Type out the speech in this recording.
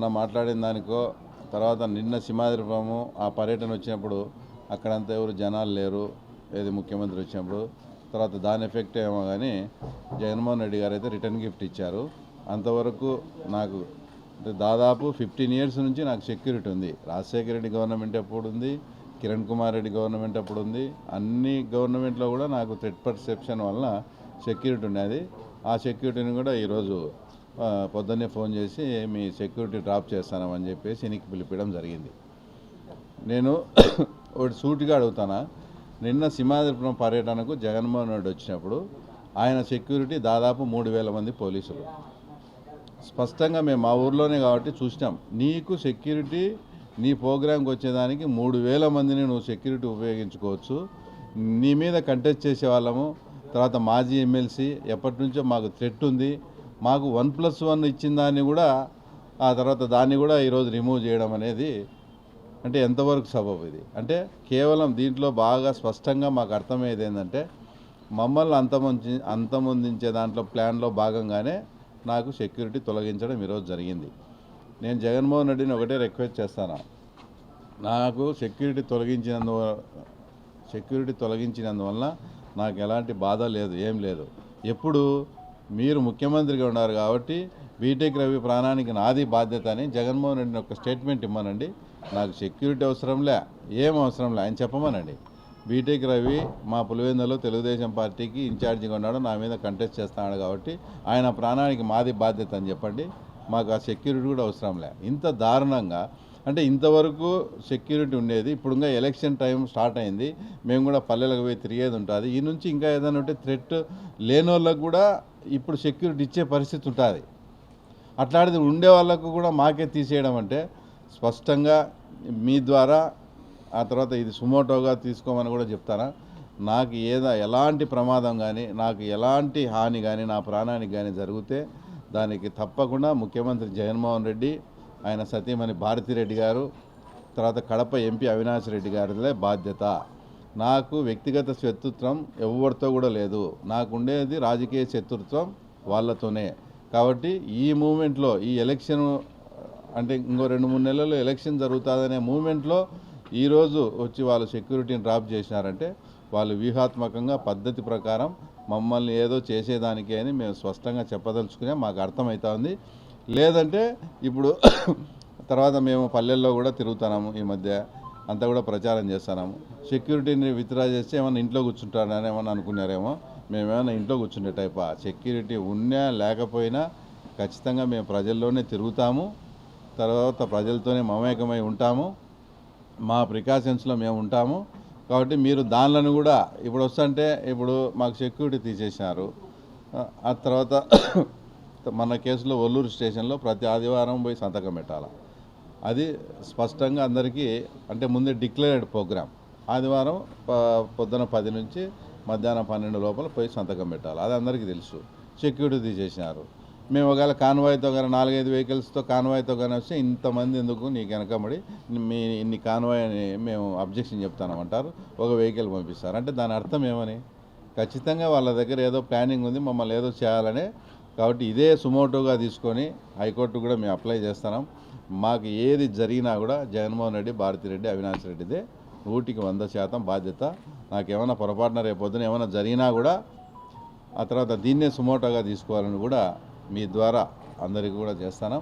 మొన్న మాట్లాడిన దానికో తర్వాత నిన్న సింహాద్రిపురము ఆ పర్యటన వచ్చినప్పుడు అక్కడంతా ఎవరు జనాలు లేరు, ఏది ముఖ్యమంత్రి వచ్చినప్పుడు. తర్వాత దాని ఎఫెక్ట్ ఏమో కానీ జగన్మోహన్ రెడ్డి గారు అయితే రిటర్న్ గిఫ్ట్ ఇచ్చారు. అంతవరకు నాకు దాదాపు 15 years నుంచి నాకు సెక్యూరిటీ ఉంది. రాజశేఖర రెడ్డి గవర్నమెంట్ ఎప్పుడు ఉంది, కిరణ్ కుమార్ రెడ్డి గవర్నమెంట్ అప్పుడు ఉంది. అన్ని గవర్నమెంట్లో కూడా నాకు థ్రెట్ పర్సెప్షన్ వలన సెక్యూరిటీ ఉండేది. ఆ సెక్యూరిటీని కూడా ఈరోజు పొద్దున్నే ఫోన్ చేసి మీ సెక్యూరిటీ డ్రాప్ చేస్తానని చెప్పేసి ఇనికి పిలిపించడం జరిగింది. నేను ఒకటి సూటిగా అడుగుతానా, నిన్న సింహాద్రిపురం పర్యటనకు జగన్మోహన్ రెడ్డి వచ్చినప్పుడు ఆయన సెక్యూరిటీ దాదాపు 3,000 మంది పోలీసులు. స్పష్టంగా మేము మా ఊర్లోనే కాబట్టి చూసినాం. నీకు సెక్యూరిటీ నీ ప్రోగ్రాంకి వచ్చేదానికి 3,000 మందిని నువ్వు సెక్యూరిటీ ఉపయోగించుకోవచ్చు. నీ మీద కంటెస్ట్ చేసే వాళ్ళము, తర్వాత మాజీ ఎమ్మెల్సీ ఎప్పటి నుంచో మాకు థ్రెట్ ఉంది, మాకు 1+1 ఇచ్చిన దాన్ని కూడా ఆ తర్వాత దాన్ని కూడా ఈరోజు రిమూవ్ చేయడం అనేది అంటే ఎంతవరకు సబబు ఇది? అంటే కేవలం దీంట్లో బాగా స్పష్టంగా మాకు అర్థమయ్యేది ఏంటంటే మమ్మల్ని అంతమొందించే దాంట్లో ప్లాన్లో భాగంగానే నాకు సెక్యూరిటీ తొలగించడం ఈరోజు జరిగింది. నేను జగన్మోహన్ రెడ్డిని ఒకటే రిక్వెస్ట్ చేస్తాను, నాకు సెక్యూరిటీ తొలగించినందువల్ల నాకు ఎలాంటి బాధ లేదు, ఏం లేదు. ఎప్పుడు మీరు ముఖ్యమంత్రిగా ఉన్నారు కాబట్టి బీటెక్ రవి ప్రాణానికి నాది బాధ్యత అని జగన్మోహన్ రెడ్డిని ఒక స్టేట్మెంట్ ఇమ్మనండి. నాకు సెక్యూరిటీ అవసరంలే, ఏం అవసరంలే, ఆయన చెప్పమనండి. బీటెక్ రవి మా పులివెందులో తెలుగుదేశం పార్టీకి ఇన్ఛార్జిగా ఉన్నాడు, నా మీద కంటెస్ట్ చేస్తున్నాడు కాబట్టి ఆయన ప్రాణానికి మాది బాధ్యత అని చెప్పండి. మాకు ఆ సెక్యూరిటీ కూడా అవసరంలే. ఇంత దారుణంగా అంటే ఇంతవరకు సెక్యూరిటీ ఉండేది, ఇప్పుడు ఇంకా ఎలక్షన్ టైం స్టార్ట్ అయింది, మేము కూడా పల్లెలకు పోయి తిరిగేది ఉంటుంది. ఈ నుంచి ఇంకా ఏదైనా ఉంటే థ్రెట్ లేని వాళ్ళకు కూడా ఇప్పుడు సెక్యూరిటీ ఇచ్చే పరిస్థితి ఉంటుంది. అట్లాంటిది ఉండే వాళ్ళకు కూడా మాకే తీసేయడం అంటే స్పష్టంగా మీ ద్వారా ఆ తర్వాత ఇది సుమోటోగా తీసుకోమని కూడా చెప్తారా. నాకు ఎలాంటి ప్రమాదం కానీ, నాకు ఎలాంటి హాని కానీ, నా ప్రాణానికి కానీ జరిగితే దానికి తప్పకుండా ముఖ్యమంత్రి జగన్మోహన్ రెడ్డి, ఆయన సతీమణి భారతిరెడ్డి గారు, తర్వాత కడప ఎంపీ అవినాష్ రెడ్డి గారిదే బాధ్యత. నాకు వ్యక్తిగత శత్రుత్వం ఎవరితో కూడా లేదు, నాకు ఉండేది రాజకీయ శత్రుత్వం వాళ్ళతోనే. కాబట్టి ఈ మూమెంట్లో ఈ ఎలక్షన్ అంటే ఇంకో 2-3 నెలల్లో ఎలక్షన్ జరుగుతుందనే మూమెంట్లో ఈరోజు వచ్చి వాళ్ళు సెక్యూరిటీని డ్రాప్ చేసినారంటే వాళ్ళు వ్యూహాత్మకంగా పద్ధతి ప్రకారం మమ్మల్ని ఏదో చేసేదానికే అని మేము స్పష్టంగా చెప్పదలుచుకునే మాకు అర్థమవుతుంది. లేదంటే ఇప్పుడు తర్వాత మేము పల్లెల్లో కూడా తిరుగుతున్నాము, ఈ మధ్య అంతా కూడా ప్రచారం చేస్తున్నాము. సెక్యూరిటీని విత్డ్రా చేస్తే ఏమన్నా ఇంట్లో కూర్చుంటారని ఏమన్నా అనుకున్నారేమో. మేమేమన్నా ఇంట్లో కూర్చుండే టైపా? సెక్యూరిటీ ఉన్నా లేకపోయినా ఖచ్చితంగా మేము ప్రజల్లోనే తిరుగుతాము, తర్వాత ప్రజలతోనే మమేకమై ఉంటాము, మా ప్రికాషన్స్లో మేము ఉంటాము. కాబట్టి మీరు దానిలను కూడా ఇప్పుడు వస్తుంటే ఇప్పుడు మాకు సెక్యూరిటీ తీసేసినారు. ఆ తర్వాత మన కేసులో ఒల్లూరు స్టేషన్లో ప్రతి ఆదివారం పోయి సంతకం పెట్టాలి. అది స్పష్టంగా అందరికీ అంటే ముందే డిక్లేర్డ్ ప్రోగ్రామ్. ఆదివారం పొద్దున 10 నుంచి మధ్యాహ్నం 12 లోపల పోయి సంతకం పెట్టాలి. అది అందరికీ తెలుసు. సెక్యూరిటీ తీసేసినారు. మేము ఒకవేళ కాన్వాయ్తో కానీ 4-5 వెహికల్స్తో కాన్వాయ్తో కానీ వస్తే ఇంతమంది ఎందుకు నీకు వెనకబడి మీ ఇన్ని కాన్వాయ్ అని మేము అబ్జెక్షన్ చెప్తామంటారు, ఒక వెహికల్ పంపిస్తారు. అంటే దాని అర్థం ఏమని? ఖచ్చితంగా వాళ్ళ దగ్గర ఏదో ప్లానింగ్ ఉంది, మమ్మల్ని ఏదో చేయాలని. కాబట్టి ఇదే సుమోటోగా తీసుకొని హైకోర్టు కూడా మేము అప్లై చేస్తున్నాం. మాకు ఏది జరిగినా కూడా జగన్మోహన్ రెడ్డి, భారతిరెడ్డి, అవినాష్ రెడ్డిదే 100% బాధ్యత. నాకేమైనా పొరపాటున రేపొద్దున ఏమైనా జరిగినా కూడా ఆ తర్వాత దీన్నే సుమోటోగా తీసుకోవాలని కూడా మీ ద్వారా అందరికీ కూడా చేస్తాను.